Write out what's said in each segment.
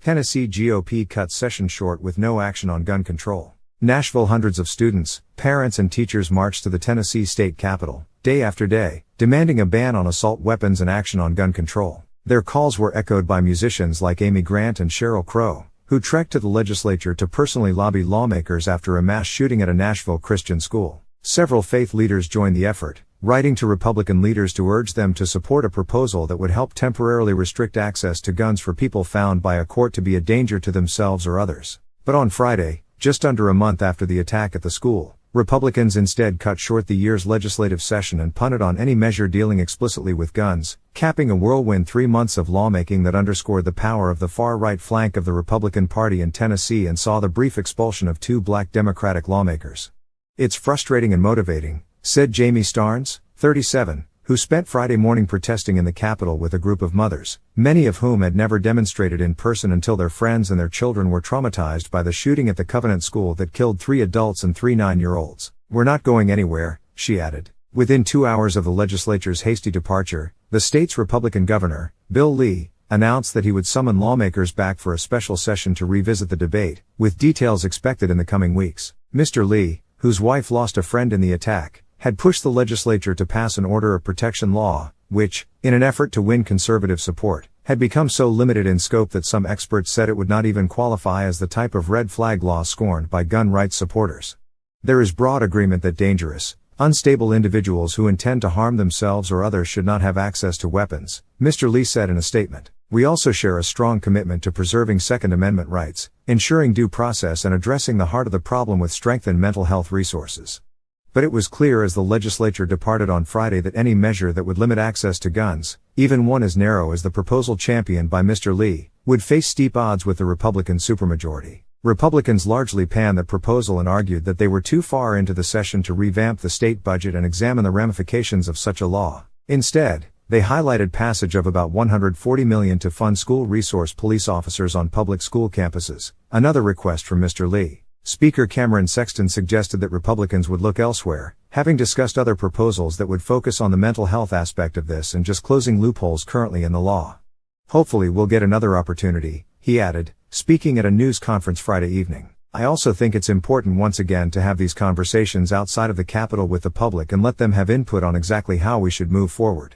Tennessee GOP cuts session short with no action on gun control. Nashville. Hundreds of students, parents and teachers marched to the Tennessee state capitol, day after day, demanding a ban on assault weapons and action on gun control. Their calls were echoed by musicians like Amy Grant and Sheryl Crow, who trekked to the legislature to personally lobby lawmakers after a mass shooting at a Nashville Christian school. Several faith leaders joined the effort, writing to Republican leaders to urge them to support a proposal that would help temporarily restrict access to guns for people found by a court to be a danger to themselves or others. But on Friday, just under a month after the attack at the school, Republicans instead cut short the year's legislative session and punted on any measure dealing explicitly with guns, capping a whirlwind 3 months of lawmaking that underscored the power of the far-right flank of the Republican Party in Tennessee and saw the brief expulsion of 2 black Democratic lawmakers. "It's frustrating and motivating," said Jamie Starnes, 37, who spent Friday morning protesting in the Capitol with a group of mothers, many of whom had never demonstrated in person until their friends and their children were traumatized by the shooting at the Covenant School that killed 3 adults and 3 9-year-olds. "We're not going anywhere," she added. Within 2 hours of the legislature's hasty departure, the state's Republican governor, Bill Lee, announced that he would summon lawmakers back for a special session to revisit the debate, with details expected in the coming weeks. Mr. Lee, whose wife lost a friend in the attack, had pushed the legislature to pass an order of protection law, which, in an effort to win conservative support, had become so limited in scope that some experts said it would not even qualify as the type of red flag law scorned by gun rights supporters. "There is broad agreement that dangerous, unstable individuals who intend to harm themselves or others should not have access to weapons," Mr. Lee said in a statement. "We also share a strong commitment to preserving Second Amendment rights, ensuring due process and addressing the heart of the problem with strengthened mental health resources." But it was clear as the legislature departed on Friday that any measure that would limit access to guns, even one as narrow as the proposal championed by Mr. Lee, would face steep odds with the Republican supermajority. Republicans largely panned the proposal and argued that they were too far into the session to revamp the state budget and examine the ramifications of such a law. Instead, they highlighted passage of about $140 million to fund school resource police officers on public school campuses, another request from Mr. Lee. Speaker Cameron Sexton suggested that Republicans would look elsewhere, having discussed other proposals that would focus on the mental health aspect of this and just closing loopholes currently in the law. "Hopefully we'll get another opportunity," he added, speaking at a news conference Friday evening. "I also think it's important once again to have these conversations outside of the Capitol with the public and let them have input on exactly how we should move forward."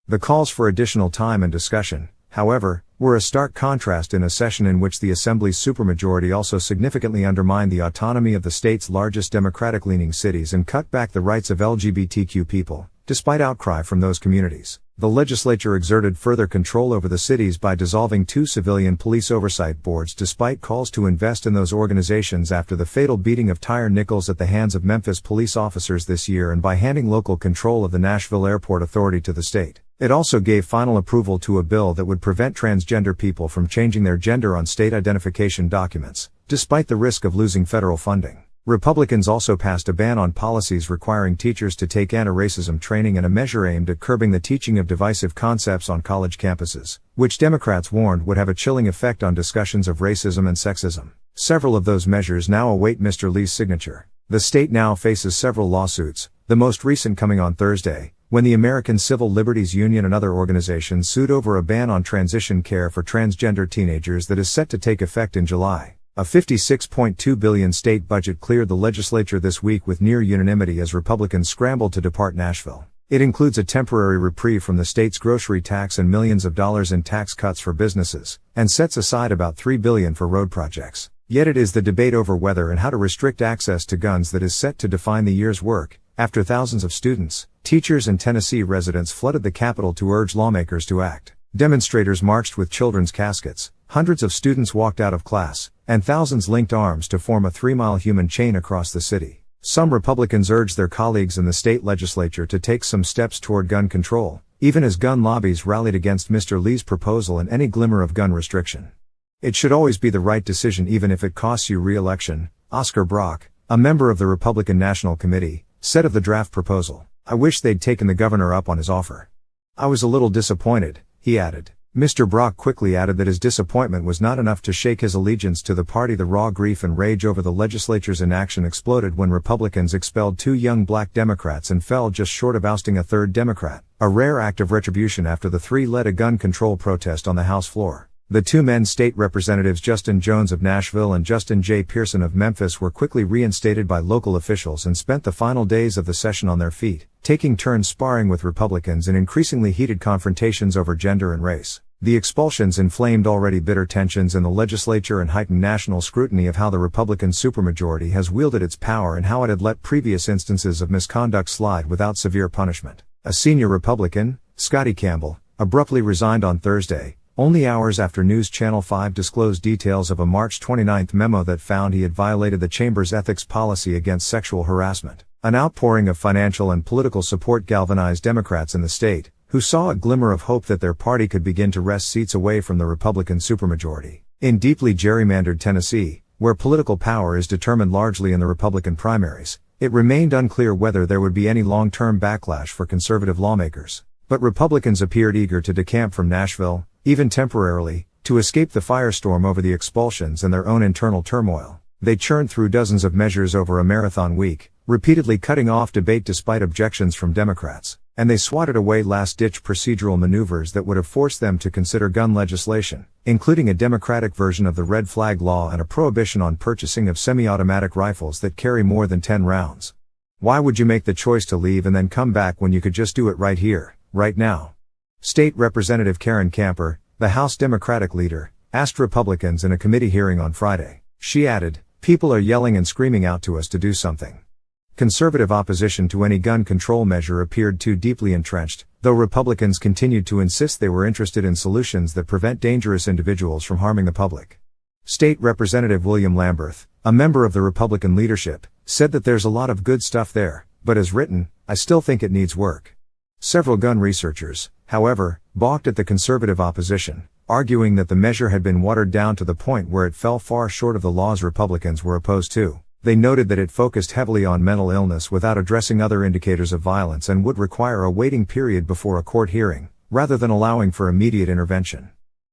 The calls for additional time and discussion, however, were a stark contrast in a session in which the Assembly's supermajority also significantly undermined the autonomy of the state's largest Democratic-leaning cities and cut back the rights of LGBTQ people, despite outcry from those communities. The legislature exerted further control over the cities by dissolving 2 civilian police oversight boards despite calls to invest in those organizations after the fatal beating of Tyre Nichols at the hands of Memphis police officers this year and by handing local control of the Nashville Airport Authority to the state. It also gave final approval to a bill that would prevent transgender people from changing their gender on state identification documents, despite the risk of losing federal funding. Republicans also passed a ban on policies requiring teachers to take anti-racism training and a measure aimed at curbing the teaching of divisive concepts on college campuses, which Democrats warned would have a chilling effect on discussions of racism and sexism. Several of those measures now await Mr. Lee's signature. The state now faces several lawsuits, the most recent coming on Thursday, when the American Civil Liberties Union and other organizations sued over a ban on transition care for transgender teenagers that is set to take effect in July. A $56.2 billion state budget cleared the legislature this week with near unanimity as Republicans scrambled to depart Nashville. It includes a temporary reprieve from the state's grocery tax and millions of dollars in tax cuts for businesses, and sets aside about $3 billion for road projects. Yet it is the debate over whether and how to restrict access to guns that is set to define the year's work, after thousands of students, teachers and Tennessee residents flooded the Capitol to urge lawmakers to act. Demonstrators marched with children's caskets, hundreds of students walked out of class, and thousands linked arms to form a 3-mile human chain across the city. Some Republicans urged their colleagues in the state legislature to take some steps toward gun control, even as gun lobbies rallied against Mr. Lee's proposal and any glimmer of gun restriction. "It should always be the right decision even if it costs you re-election," Oscar Brock, a member of the Republican National Committee, said of the draft proposal. "I wish they'd taken the governor up on his offer. I was a little disappointed," he added. Mr. Brock quickly added that his disappointment was not enough to shake his allegiance to the party. The raw grief and rage over the legislature's inaction exploded when Republicans expelled 2 young black Democrats and fell just short of ousting a 3rd Democrat, a rare act of retribution after the 3 led a gun control protest on the House floor. The two men, state representatives Justin Jones of Nashville and Justin J. Pearson of Memphis, were quickly reinstated by local officials and spent the final days of the session on their feet, taking turns sparring with Republicans in increasingly heated confrontations over gender and race. The expulsions inflamed already bitter tensions in the legislature and heightened national scrutiny of how the Republican supermajority has wielded its power and how it had let previous instances of misconduct slide without severe punishment. A senior Republican, Scotty Campbell, abruptly resigned on Thursday, only hours after News Channel 5 disclosed details of a March 29 memo that found he had violated the chamber's ethics policy against sexual harassment. An outpouring of financial and political support galvanized Democrats in the state, who saw a glimmer of hope that their party could begin to wrest seats away from the Republican supermajority. In deeply gerrymandered Tennessee, where political power is determined largely in the Republican primaries, it remained unclear whether there would be any long-term backlash for conservative lawmakers. But Republicans appeared eager to decamp from Nashville, even temporarily, to escape the firestorm over the expulsions and their own internal turmoil. They churned through dozens of measures over a marathon week, repeatedly cutting off debate despite objections from Democrats, and they swatted away last-ditch procedural maneuvers that would have forced them to consider gun legislation, including a Democratic version of the red flag law and a prohibition on purchasing of semi-automatic rifles that carry more than 10 rounds. Why would you make the choice to leave and then come back when you could just do it right here, right now? State Representative Karen Camper, the House Democratic leader, asked Republicans in a committee hearing on Friday. She added, "People are yelling and screaming out to us to do something." Conservative opposition to any gun control measure appeared too deeply entrenched, though Republicans continued to insist they were interested in solutions that prevent dangerous individuals from harming the public. State Representative William Lamberth, a member of the Republican leadership, said that there's a lot of good stuff there, but as written, I still think it needs work. Several gun researchers, however, balked at the conservative opposition, arguing that the measure had been watered down to the point where it fell far short of the laws Republicans were opposed to. They noted that it focused heavily on mental illness without addressing other indicators of violence and would require a waiting period before a court hearing, rather than allowing for immediate intervention.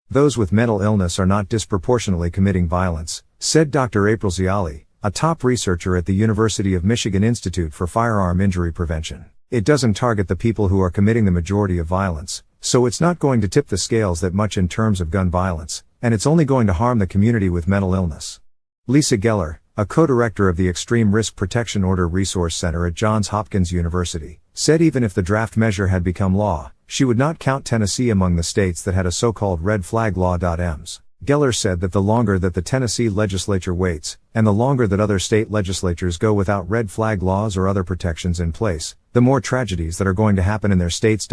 Those with mental illness are not disproportionately committing violence, said Dr. April Ziali, a top researcher at the University of Michigan Institute for Firearm Injury Prevention. It doesn't target the people who are committing the majority of violence, so it's not going to tip the scales that much in terms of gun violence, and it's only going to harm the community with mental illness. Lisa Geller, a co-director of the Extreme Risk Protection Order Resource Center at Johns Hopkins University, said even if the draft measure had become law, she would not count Tennessee among the states that had a so-called red flag law. Geller said that the longer that the Tennessee legislature waits, and the longer that other state legislatures go without red flag laws or other protections in place, the more tragedies that are going to happen in their states.